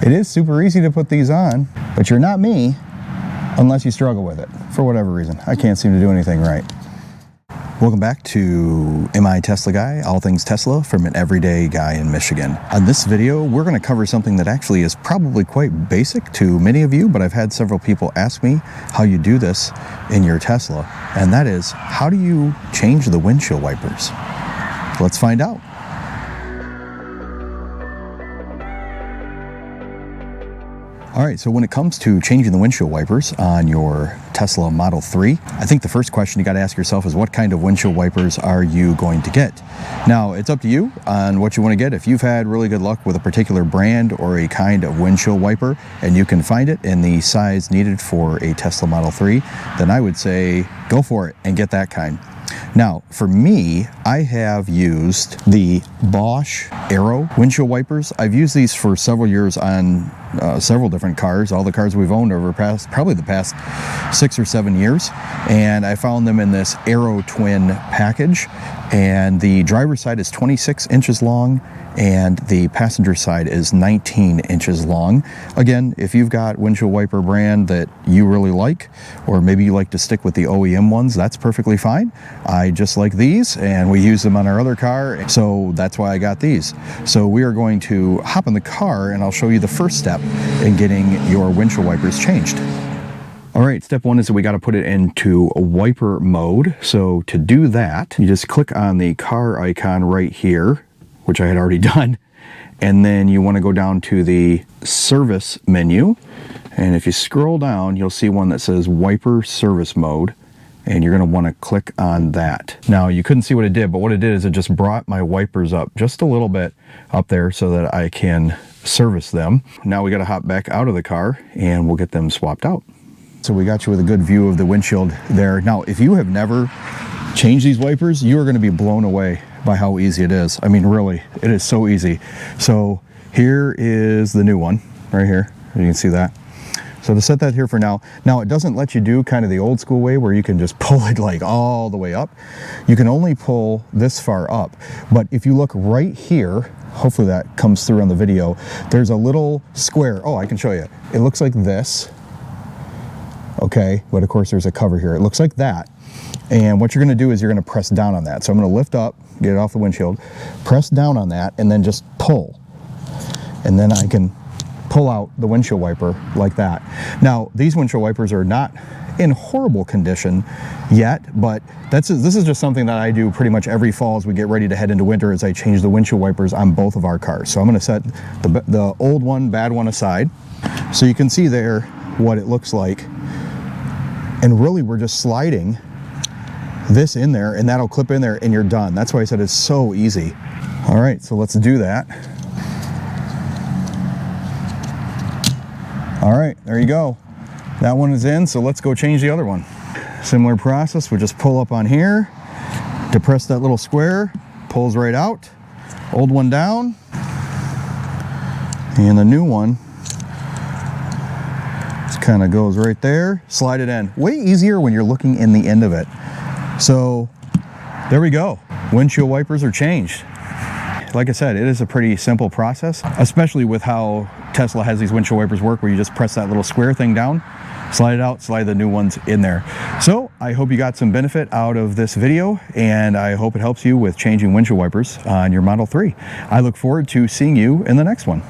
It is super easy to put these on, but you're not me unless you struggle with it for whatever reason. I can't seem to do anything right. Welcome back to Am I Tesla Guy? All things Tesla from an everyday guy in Michigan. On this video, we're going to cover something that actually is probably quite basic to many of you, but I've had several people ask me how you do this in your Tesla, and that is, how do you change the windshield wipers? Let's find out. All right, so when it comes to changing the windshield wipers on your Tesla Model 3, I think the first question you got to ask yourself is, what kind of windshield wipers are you going to get? Now, it's up to you on what you want to get. If you've had really good luck with a particular brand or a kind of windshield wiper and you can find it in the size needed for a Tesla Model 3, then I would say go for it and get that kind. Now, for me, I have used the Bosch Aero windshield wipers. I've used these for several years on several different cars, all the cars we've owned over probably the past 6 or 7 years. And I found them in this Aero Twin package. And the driver's side is 26 inches long and the passenger side is 19 inches long. Again, if you've got windshield wiper brand that you really like, or maybe you like to stick with the OEM ones, that's perfectly fine. I just like these and we use them on our other car, so that's why I got these. So we are going to hop in the car and I'll show you the first step in getting your windshield wipers changed. All right, step one is that we got to put it into wiper mode. So to do that, you just click on the car icon right here, which I had already done, and then you want to go down to the service menu, and if you scroll down you'll see one that says wiper service mode, and you're going to want to click on that. Now, you couldn't see what it did, but what it did is it just brought my wipers up just a little bit up there so that I can service them. Now we got to hop back out of the car and we'll get them swapped out. So we got you with a good view of the windshield there. Now, if you have never changed these wipers, you are going to be blown away by how easy it is. I mean, really, it is so easy. So here is the new one right here. You can see that. So to set that here for now, it doesn't let you do kind of the old school way where you can just pull it like all the way up. You can only pull this far up. But if you look right here, hopefully that comes through on the video, there's a little square. Oh, I can show you. It looks like this. Okay, but of course there's a cover here. It looks like that. And what you're going to do is you're going to press down on that. So I'm going to lift up, get it off the windshield, press down on that, and then just pull. And then I can pull out the windshield wiper like that. Now, these windshield wipers are not in horrible condition yet, but this is just something that I do pretty much every fall as we get ready to head into winter, as I change the windshield wipers on both of our cars. So I'm going to set the old one, bad one aside, so you can see there what it looks like. And really, we're just sliding this in there and that'll clip in there and you're done. That's why I said it's so easy. All right, so let's do that. All right, there you go. That one is in, so let's go change the other one. Similar process, we just pull up on here, depress that little square, pulls right out, old one down, and the new one just kind of goes right there, slide it in. Way easier when you're looking in the end of it. So there we go. Windshield wipers are changed. Like I said, it is a pretty simple process, especially with how Tesla has these windshield wipers work, where you just press that little square thing down, slide it out, slide the new ones in there. So I hope you got some benefit out of this video, and I hope it helps you with changing windshield wipers on your Model 3. I look forward to seeing you in the next one.